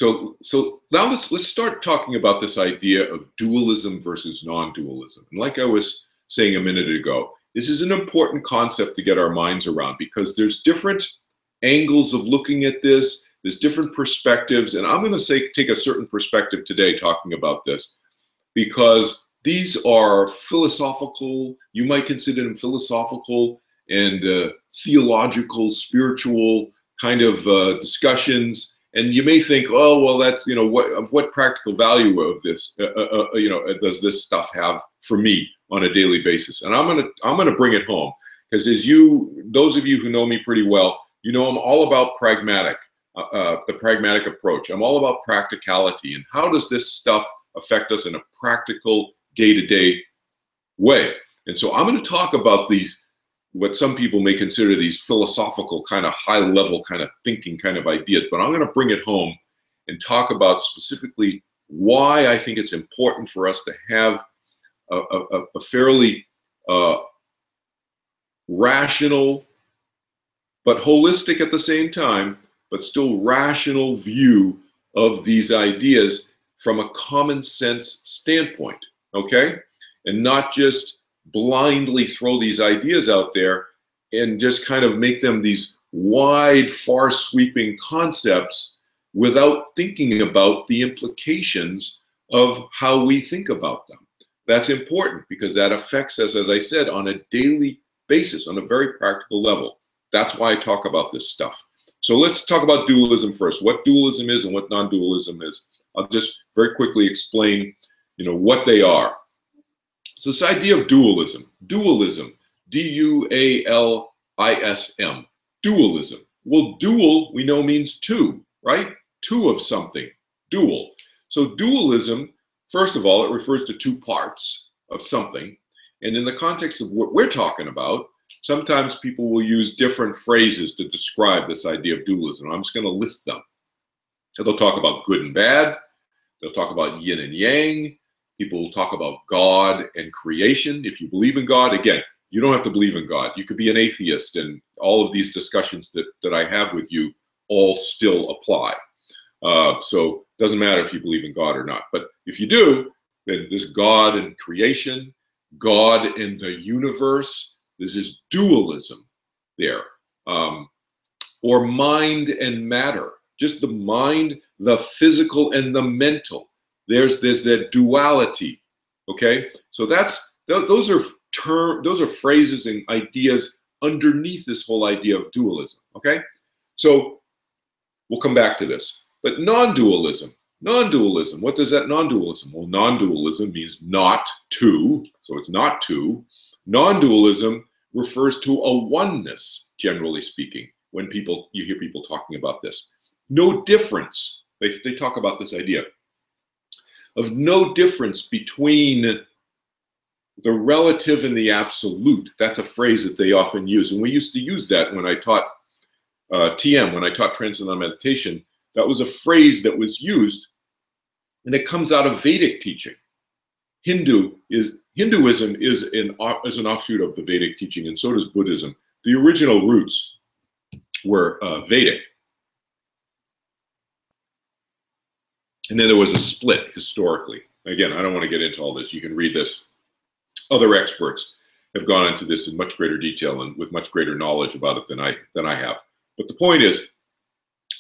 So now let's start talking about this idea of dualism versus non-dualism. And like I was saying a minute ago, this is an important concept to get our minds around, because there's different angles of looking at this. There's different perspectives, and I'm going to take a certain perspective today talking about this, because these are philosophical. You might consider them philosophical and theological, spiritual kind of discussions. And you may think, oh, well, that's, what practical value of this, does this stuff have for me on a daily basis? And I'm gonna bring it home, because those of you who know me pretty well, I'm all about the pragmatic approach. I'm all about practicality, and how does this stuff affect us in a practical, day-to-day way? And so I'm going to talk about these, what some people may consider these philosophical kind of high-level kind of thinking kind of ideas, but I'm going to bring it home and talk about specifically why I think it's important for us to have a fairly rational, but holistic at the same time, but still rational view of these ideas from a common sense standpoint, okay? And not just blindly throw these ideas out there and just kind of make them these wide, far-sweeping concepts without thinking about the implications of how we think about them. That's important, because that affects us, as I said, on a daily basis, on a very practical level. That's why I talk about this stuff. So let's talk about dualism first, what dualism is and what non-dualism is. I'll just very quickly explain, what they are. So this idea of dualism, D-U-A-L-I-S-M, dualism. Well, dual, we know, means two, right? Two of something, dual. So dualism, first of all, it refers to two parts of something. And in the context of what we're talking about, sometimes people will use different phrases to describe this idea of dualism. I'm just going to list them. So they'll talk about good and bad. They'll talk about yin and yang. People will talk about God and creation. If you believe in God, again, you don't have to believe in God. You could be an atheist, and all of these discussions that I have with you all still apply. So it doesn't matter if you believe in God or not. But if you do, then there's God and creation, God and the universe. This is dualism there. Or mind and matter, just the mind, the physical and the mental. There's that duality, okay? So those are phrases and ideas underneath this whole idea of dualism, okay? So we'll come back to this. But non-dualism, what does that non-dualism? Well, non-dualism means not two, so it's not two. Non-dualism refers to a oneness, generally speaking, when you hear people talking about this. No difference. They talk about this idea of no difference between the relative and the absolute. That's a phrase that they often use. And we used to use that when I taught TM, when I taught Transcendental Meditation. That was a phrase that was used, and it comes out of Vedic teaching. Hinduism is an offshoot of the Vedic teaching, and so does Buddhism. The original roots were Vedic. And then there was a split historically. Again, I don't want to get into all this. You can read this. Other experts have gone into this in much greater detail and with much greater knowledge about it than I have. But the point is,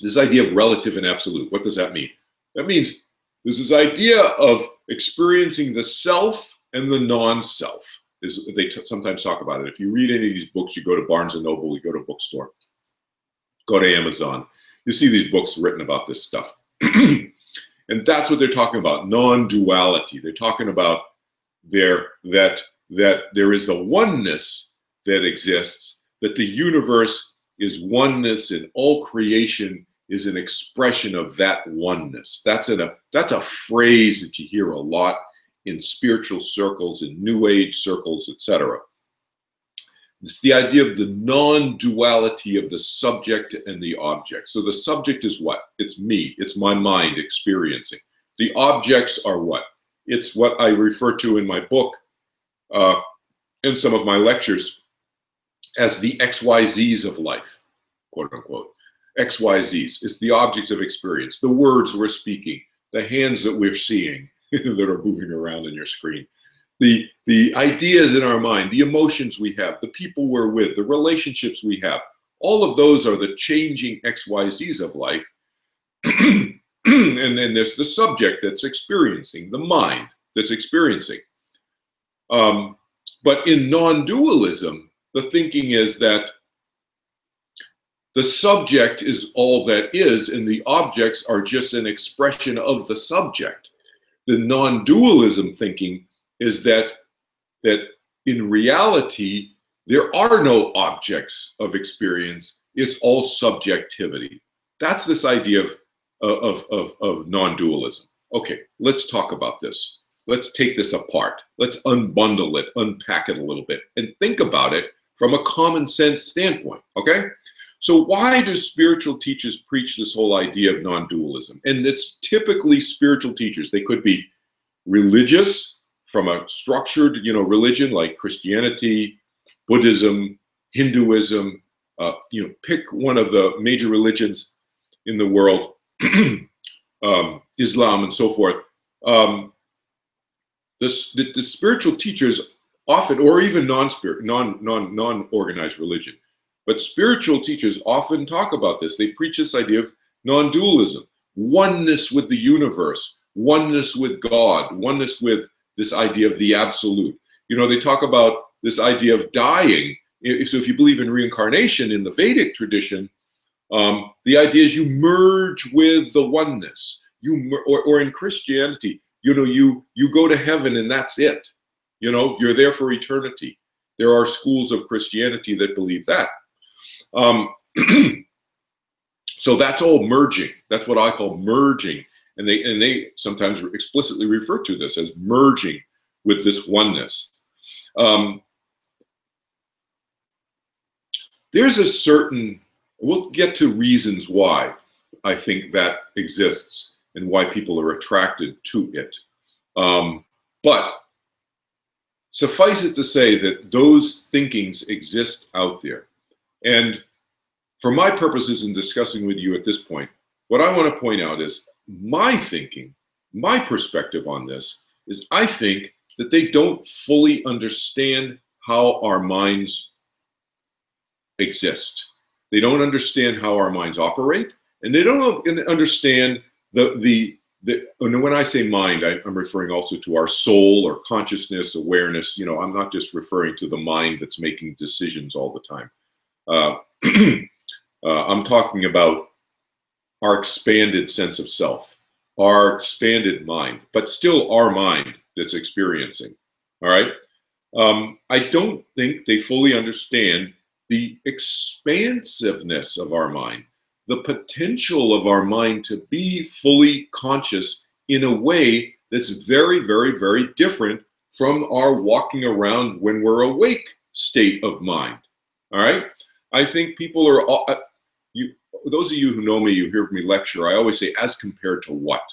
this idea of relative and absolute, what does that mean? That means there's this idea of experiencing the self and the non-self. They sometimes talk about it. If you read any of these books, you go to Barnes & Noble, you go to a bookstore, go to Amazon, you see these books written about this stuff. And that's what they're talking about, non-duality. They're talking about that there is the oneness that exists, that the universe is oneness, and all creation is an expression of that oneness. That's a phrase that you hear a lot in spiritual circles, in New Age circles, etc. It's the idea of the non-duality of the subject and the object. So the subject is what? It's me. It's my mind experiencing. The objects are what? It's what I refer to in my book, in some of my lectures, as the XYZs of life, quote unquote. XYZs. It's the objects of experience, the words we're speaking, the hands that we're seeing that are moving around on your screen, the ideas in our mind, the emotions we have, the people we're with, the relationships we have. All of those are the changing XYZs of life. And then there's the subject that's experiencing, the mind that's experiencing. But in non-dualism, the thinking is that the subject is all that is, and the objects are just an expression of the subject. The non-dualism thinking is that in reality, there are no objects of experience. It's all subjectivity. That's this idea of non-dualism. Okay, let's talk about this. Let's take this apart. Let's unbundle it, unpack it a little bit, and think about it from a common sense standpoint, okay? So why do spiritual teachers preach this whole idea of non-dualism? And it's typically spiritual teachers. They could be religious, from a structured, religion like Christianity, Buddhism, Hinduism, pick one of the major religions in the world, Islam and so forth. The spiritual teachers often, or even non-organized religion, but spiritual teachers often talk about this. They preach this idea of non-dualism, oneness with the universe, oneness with God, oneness with this idea of the absolute. They talk about this idea of dying. So if you believe in reincarnation in the Vedic tradition, the idea is you merge with the oneness. Or in Christianity, you go to heaven and that's it. You're there for eternity. There are schools of Christianity that believe that. So that's all merging. That's what I call merging. And they sometimes explicitly refer to this as merging with this oneness. There's a certain, we'll get to reasons why I think that exists and why people are attracted to it. But suffice it to say that those thinkings exist out there. And for my purposes in discussing with you at this point, what I want to point out is my thinking, my perspective on this is I think that they don't fully understand how our minds exist. They don't understand how our minds operate, and they don't understand and when I say mind, I'm referring also to our soul or consciousness, awareness. I'm not just referring to the mind that's making decisions all the time. I'm talking about our expanded sense of self, our expanded mind, but still our mind that's experiencing, all right? I don't think they fully understand the expansiveness of our mind, the potential of our mind to be fully conscious in a way that's very, very, very different from our walking around when we're awake state of mind, all right? I think people are, those of you who know me, you hear me lecture, I always say, as compared to what?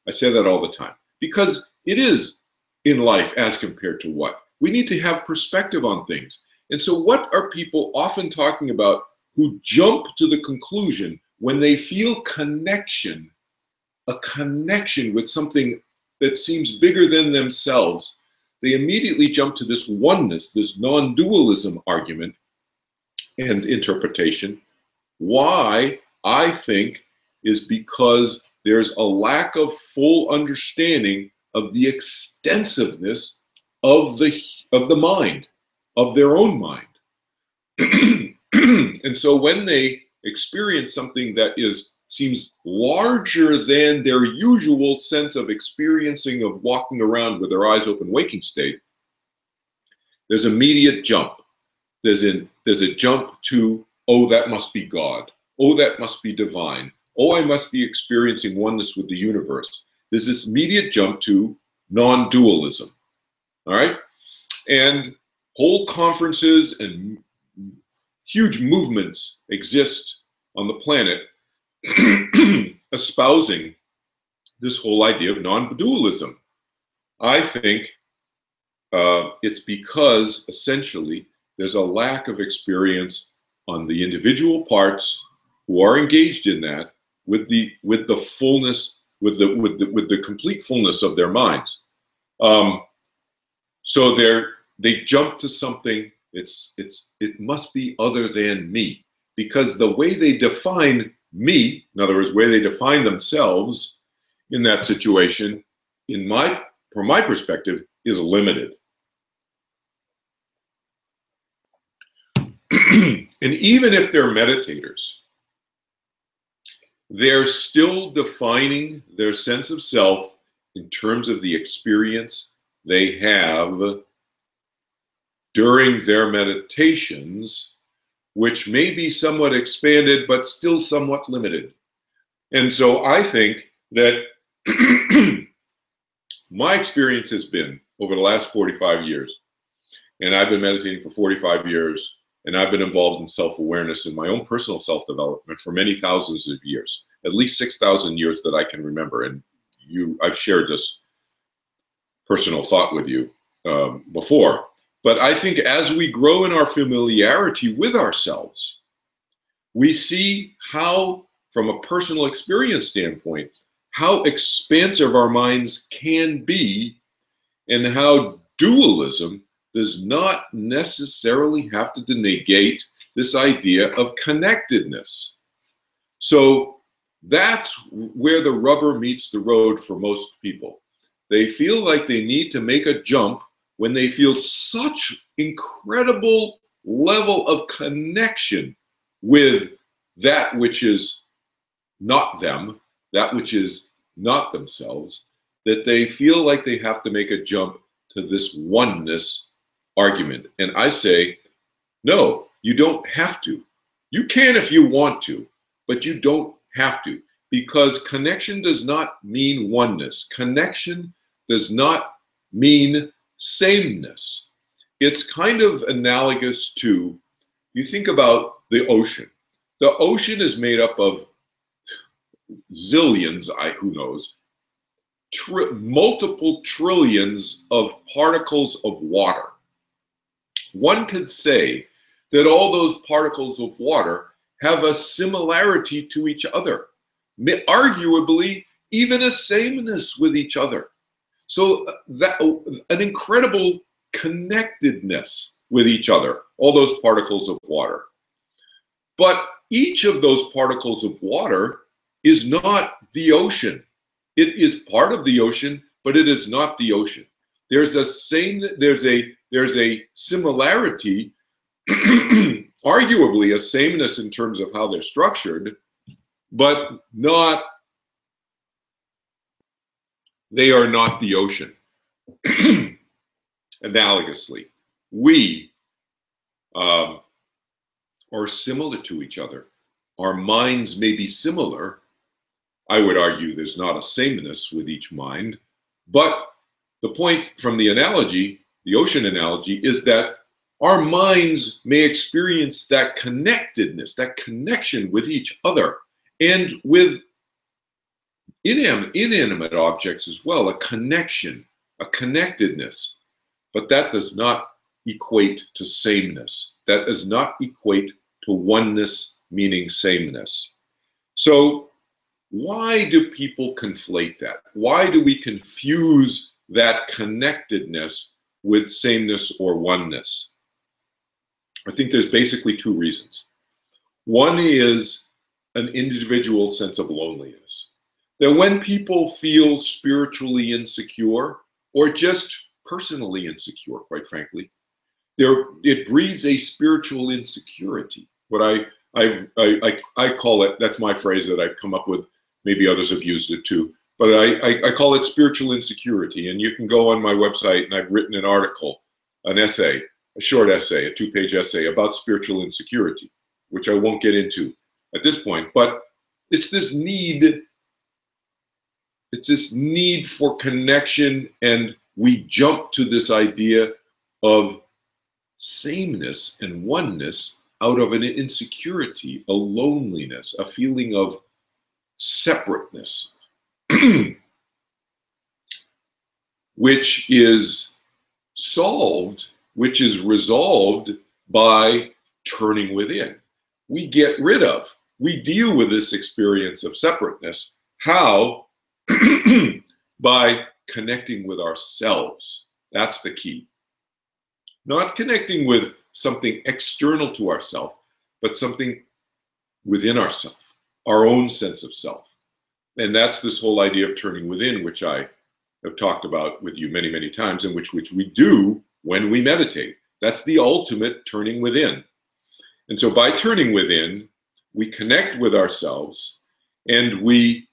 I say that all the time, because it is in life as compared to what? We need to have perspective on things. And so what are people often talking about who jump to the conclusion when they feel a connection with something that seems bigger than themselves? They immediately jump to this oneness, this non-dualism argument and interpretation. Why? I think is because there's a lack of full understanding of the extensiveness of the mind, of their own mind. And so when they experience something that seems larger than their usual sense of experiencing of walking around with their eyes open waking state, there's immediate jump. There's a jump to, oh, that must be God. Oh, that must be divine. Oh, I must be experiencing oneness with the universe. There's this immediate jump to non-dualism, all right? And whole conferences and huge movements exist on the planet espousing this whole idea of non-dualism. I think it's because essentially there's a lack of experience on the individual parts who are engaged in that with the fullness, with the complete fullness of their minds. So they jump to something. It must be other than me, because the way they define me, in other words, where they define themselves in that situation, from my perspective, is limited. And even if they're meditators, they're still defining their sense of self in terms of the experience they have during their meditations, which may be somewhat expanded, but still somewhat limited. And so I think that my experience has been over the last 45 years, and I've been meditating for 45 years, and I've been involved in self-awareness and my own personal self-development for many thousands of years, at least 6,000 years that I can remember. And I've shared this personal thought with you before. But I think as we grow in our familiarity with ourselves, we see how, from a personal experience standpoint, how expansive our minds can be, and how dualism does not necessarily have to negate this idea of connectedness. So that's where the rubber meets the road for most people. They feel like they need to make a jump when they feel such incredible level of connection with that which is not them, that which is not themselves, that they feel like they have to make a jump to this oneness argument. And I say, no, you don't have to. You can if you want to, but you don't have to, because connection does not mean oneness. Connection does not mean sameness. It's kind of analogous to, you think about the ocean. The ocean is made up of zillions, who knows, multiple trillions of particles of water. One could say that all those particles of water have a similarity to each other, arguably even a sameness with each other. So that an incredible connectedness with each other, all those particles of water. But each of those particles of water is not the ocean. It is part of the ocean, but it is not the ocean. There's a similarity, arguably a sameness in terms of how they're structured, but they are not the ocean. Analogously, we are similar to each other. Our minds may be similar. I would argue there's not a sameness with each mind, but the point from the analogy, the ocean analogy, is that our minds may experience that connectedness, that connection with each other, and with inanimate objects as well, a connection, a connectedness. But that does not equate to sameness. That does not equate to oneness, meaning sameness. So why do people conflate that? Why do we confuse that connectedness with sameness or oneness? I think there's basically two reasons. One is an individual sense of loneliness. That when people feel spiritually insecure, or just personally insecure, quite frankly, it breeds a spiritual insecurity. What I call it, that's my phrase that I've come up with, maybe others have used it too, but I call it spiritual insecurity. And you can go on my website, and I've written an article, an essay, a short essay, a 2-page essay about spiritual insecurity, which I won't get into at this point. But it's this need for connection, and we jump to this idea of sameness and oneness out of an insecurity, a loneliness, a feeling of separateness, which is resolved by turning within. We get rid of we deal with this experience of separateness. How? By connecting with ourselves. That's the key. Not connecting with something external to ourselves, but something within ourselves, our own sense of self. And that's this whole idea of turning within, which I have talked about with you many, many times, and which we do when we meditate. That's the ultimate turning within. And so by turning within, we connect with ourselves, and we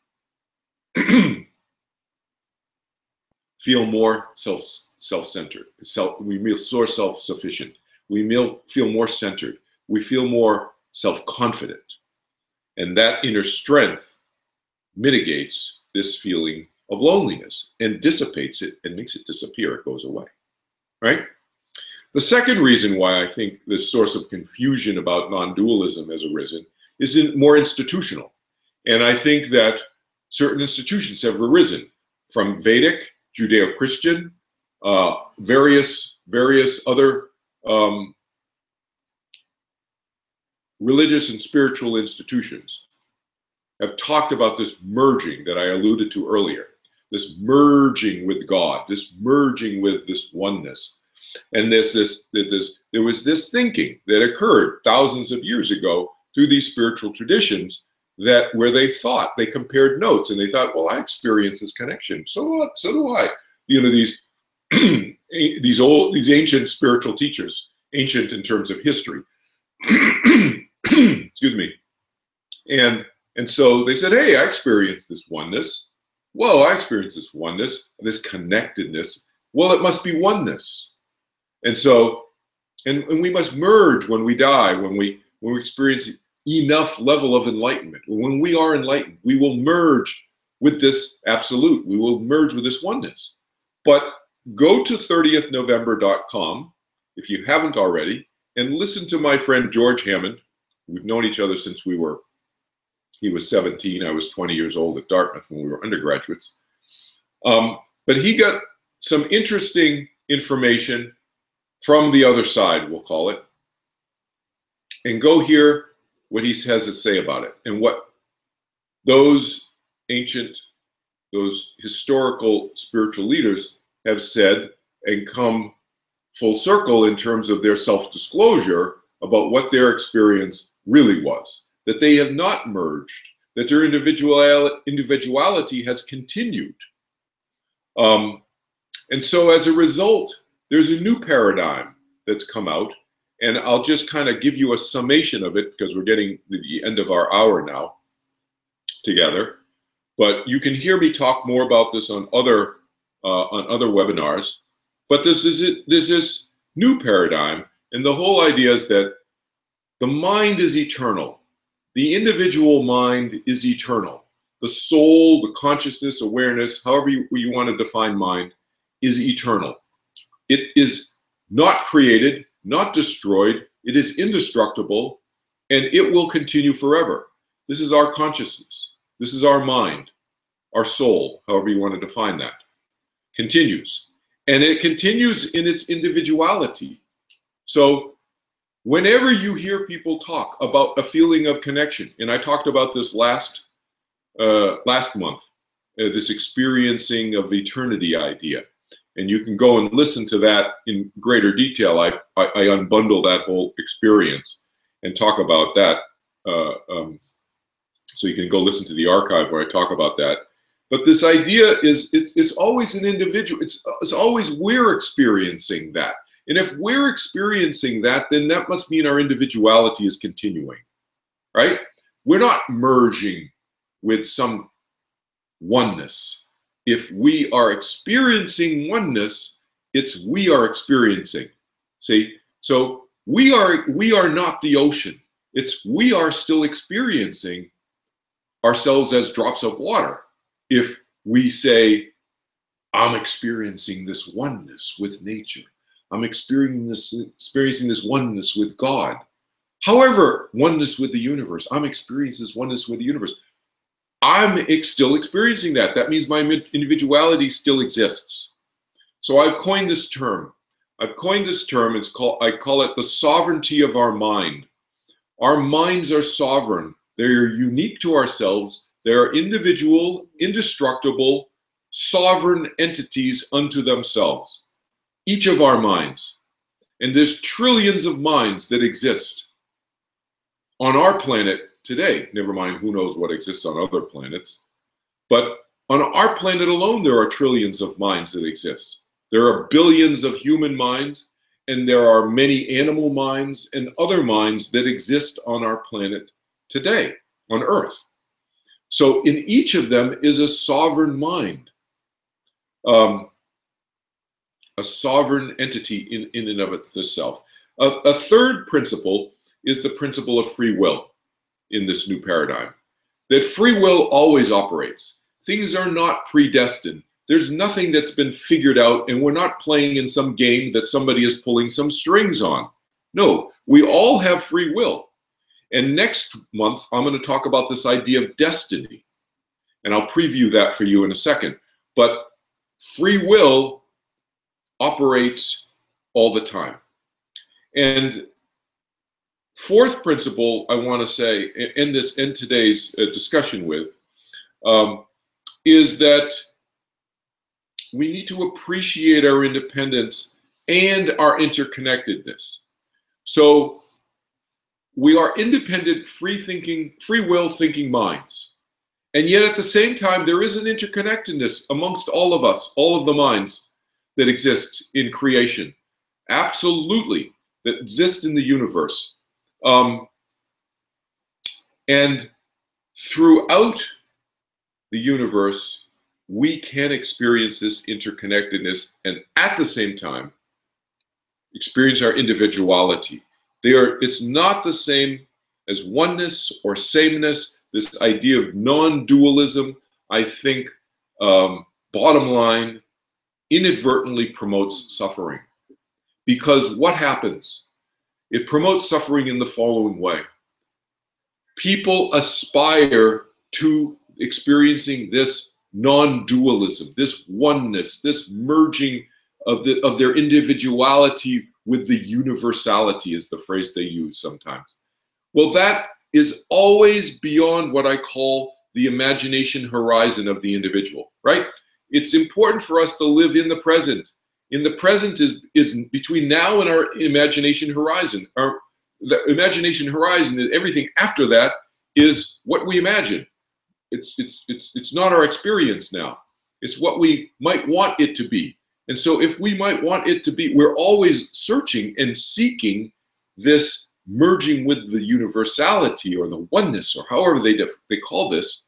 feel more self-centered. We feel more self-sufficient. We feel more centered. We feel more self-confident. And that inner strength mitigates this feeling of loneliness and dissipates it and makes it disappear. It goes away, right? The second reason why I think this source of confusion about non-dualism has arisen is more institutional. And I think that certain institutions have arisen from Vedic, Judeo-Christian, various other religious and spiritual institutions have talked about this merging that I alluded to earlier, this merging with God, this merging with this oneness. And there was this thinking that occurred thousands of years ago through these spiritual traditions where they thought, they compared notes and they thought, well, I experience this connection. So do I. You know, these ancient spiritual teachers, ancient in terms of history, excuse me. And so they said, hey, I experience this oneness. Whoa, I experience this oneness, this connectedness. Well, it must be oneness. And so, and we must merge when we die, when we experience enough level of enlightenment. When we are enlightened, we will merge with this absolute. We will merge with this oneness. But go to 30thnovember.com if you haven't already, and listen to my friend George Hammond. We've known each other since he was 17. I was 20 years old at Dartmouth when we were undergraduates. But he got some interesting information from the other side, we'll call it, and go hear what he has to say about it and what those ancient, those historical spiritual leaders have said and come full circle in terms of their self-disclosure about what their experience really was, that they have not merged, that their individuality has continued. And so as a result, there's a new paradigm that's come out, and I'll just kind of give you a summation of it because we're getting to the end of our hour now together. But you can hear me talk more about this on other webinars. But there's this new paradigm, and the whole idea is that the mind is eternal. The individual mind is eternal. The soul, the consciousness, awareness, however you want to define mind, is eternal. It is not created, not destroyed. It is indestructible, and it will continue forever. This is our consciousness. This is our mind, our soul, however you want to define that. Continues. And it continues in its individuality. So whenever you hear people talk about a feeling of connection, and I talked about this last month, this experiencing of eternity idea, and you can go and listen to that in greater detail. I unbundle that whole experience and talk about that. So you can go listen to the archive where I talk about that. But this idea is, it's always an individual. It's always we're experiencing that. And if we're experiencing that, then that must mean our individuality is continuing, right? We're not merging with some oneness. If we are experiencing oneness, it's we are experiencing. See, so we are not the ocean. It's we are still experiencing ourselves as drops of water. If we say, I'm experiencing this oneness with nature. I'm experiencing this oneness with God. However, oneness with the universe. I'm experiencing this oneness with the universe. I'm still experiencing that. That means my individuality still exists. So I've coined this term. I call it the sovereignty of our mind. Our minds are sovereign. They're unique to ourselves. They are individual, indestructible, sovereign entities unto themselves. Each of our minds. And there's trillions of minds that exist on our planet today. Never mind who knows what exists on other planets. But on our planet alone, there are trillions of minds that exist. There are billions of human minds, and there are many animal minds and other minds that exist on our planet today, on Earth. So in each of them is a sovereign mind, a sovereign entity in and of itself. A third principle is the principle of free will in this new paradigm, that free will always operates. Things are not predestined. There's nothing that's been figured out, and we're not playing in some game that somebody is pulling some strings on. No, we all have free will. And next month, I'm going to talk about this idea of destiny. And I'll preview that for you in a second. But free will operates all the time. And fourth principle I want to say, end today's discussion with, is that we need to appreciate our independence and our interconnectedness. So we are independent, free will thinking minds. And yet at the same time, there is an interconnectedness amongst all of us, all of the minds that exist in creation. Absolutely, that exist in the universe. And throughout the universe, we can experience this interconnectedness and at the same time experience our individuality. It's not the same as oneness or sameness. This idea of non-dualism, I think, bottom line, inadvertently promotes suffering. Because what happens? It promotes suffering in the following way. People aspire to experiencing this non-dualism, this oneness, this merging of their individuality with the universality is the phrase they use sometimes. Well, that is always beyond what I call the imagination horizon of the individual, right? It's important for us to live in the present. In the present is between now and our imagination horizon. The imagination horizon is everything after that is what we imagine. It's not our experience now. It's what we might want it to be. And so if we might want it to be, we're always searching and seeking this merging with the universality or the oneness or however they call this.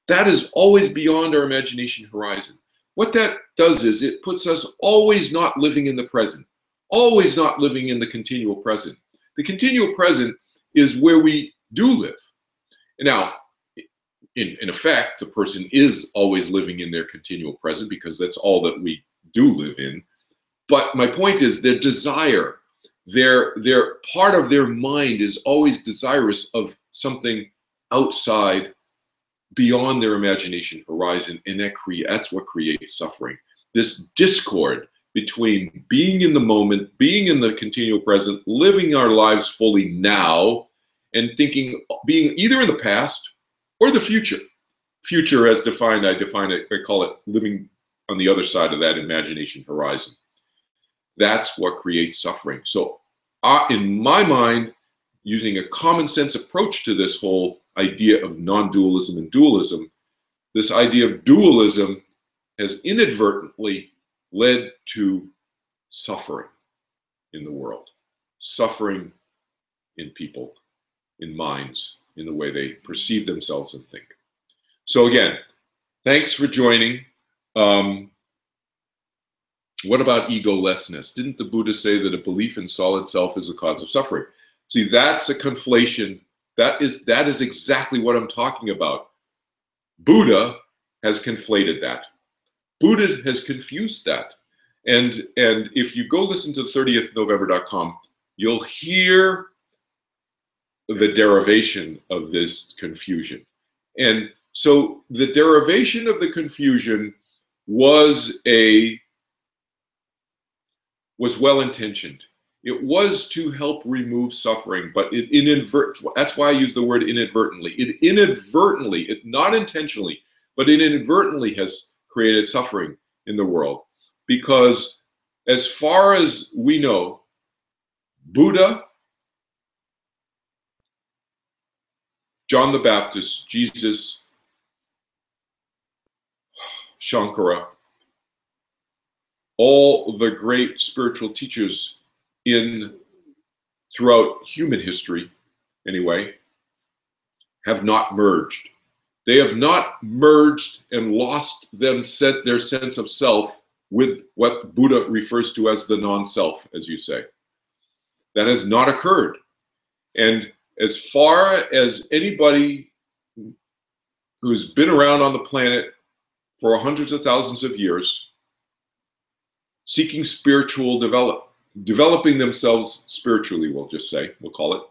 That is always beyond our imagination horizon. What that does is it puts us always not living in the present, always not living in the continual present. The continual present is where we do live. Now, in effect, the person is always living in their continual present because that's all that we do live in. But my point is their desire, their part of their mind is always desirous of something outside, beyond their imagination horizon, and that's what creates suffering. This discord between being in the moment, being in the continual present, living our lives fully now, and thinking, being either in the past or the future. Future as defined, I call it living on the other side of that imagination horizon. That's what creates suffering. So in my mind, using a common sense approach to this whole idea of non-dualism and dualism, this idea of dualism has inadvertently led to suffering in the world, suffering in people, in minds, in the way they perceive themselves and think. So again, thanks for joining. What about egolessness? Didn't the Buddha say that a belief in solid self is a cause of suffering? See, that's a conflation. That is exactly what I'm talking about. Buddha has conflated that. Buddha has confused that. And if you go listen to 30thnovember.com, you'll hear the derivation of this confusion. And so the derivation of the confusion was well-intentioned. It was to help remove suffering, but that's why I use the word inadvertently. It not intentionally, but it inadvertently has created suffering in the world. Because as far as we know, Buddha, John the Baptist, Jesus, Shankara, all the great spiritual teachers throughout human history, anyway, have not merged. They have not merged and lost their sense of self with what Buddha refers to as the non-self, as you say. That has not occurred. And as far as anybody who's been around on the planet for hundreds of thousands of years, seeking spiritual developing themselves spiritually, we'll call it,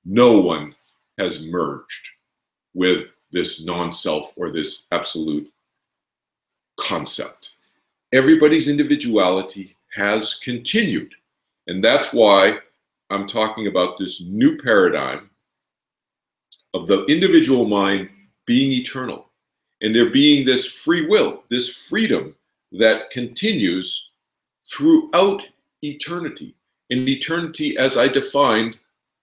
no one has merged with this non-self or this absolute concept. Everybody's individuality has continued. And that's why I'm talking about this new paradigm of the individual mind being eternal. And there being this free will, this freedom that continues throughout eternity. And eternity, as I defined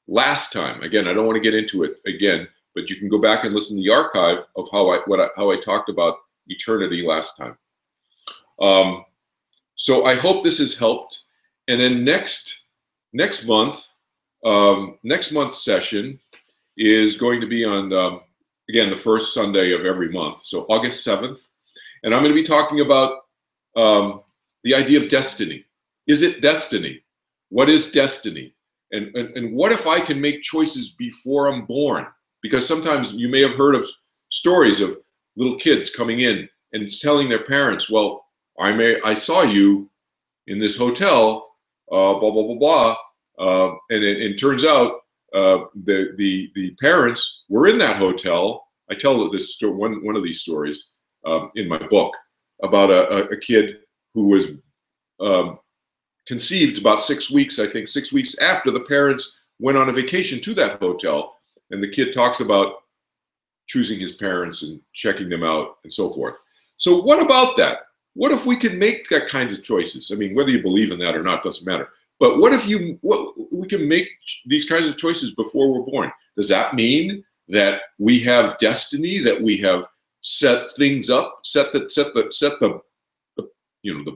last time, again, I don't want to get into it again, but you can go back and listen to the archive of how I talked about eternity last time. So I hope this has helped. And then next month's session is going to be on again, the first Sunday of every month, so August 7th. And I'm going to be talking about the idea of destiny. Is it destiny? What is destiny? And what if I can make choices before I'm born? Because sometimes you may have heard of stories of little kids coming in and telling their parents, well, I saw you in this hotel, blah, blah, blah, blah. And it turns out the parents were in that hotel. I tell this one of these stories in my book about a kid who was conceived about 6 weeks, I think 6 weeks after the parents went on a vacation to that hotel. And the kid talks about choosing his parents and checking them out and so forth. So what about that? What if we can make that kinds of choices? I mean, whether you believe in that or not doesn't matter. But what if we can make these kinds of choices before we're born? Does that mean that we have destiny, that we have set things up, set the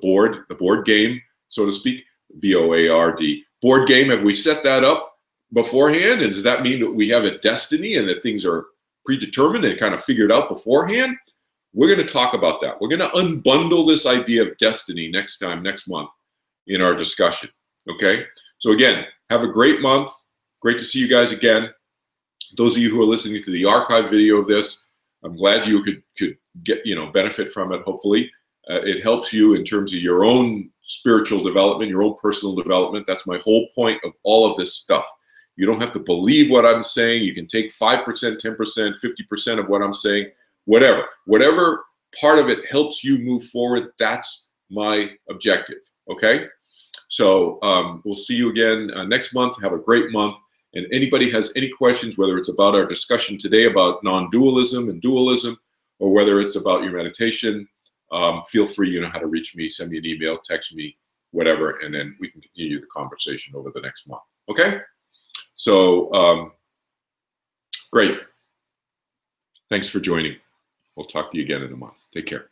board game, so to speak, BOARD, board game? Have we set that up beforehand? And does that mean that we have a destiny and that things are predetermined and kind of figured out beforehand? We're going to talk about that. We're going to unbundle this idea of destiny next month in our discussion. Okay? So again, have a great month. Great to see you guys again. Those of you who are listening to the archive video of this, I'm glad you could get, benefit from it, hopefully. It helps you in terms of your own spiritual development, your own personal development. That's my whole point of all of this stuff. You don't have to believe what I'm saying. You can take 5%, 10%, 50% of what I'm saying, whatever part of it helps you move forward. That's my objective. Okay? So we'll see you again next month. Have a great month. And anybody has any questions, whether it's about our discussion today about non-dualism and dualism, or whether it's about your meditation, feel free, you know how to reach me, send me an email, text me, whatever, and then we can continue the conversation over the next month. Okay? So, great. Thanks for joining. We'll talk to you again in a month. Take care.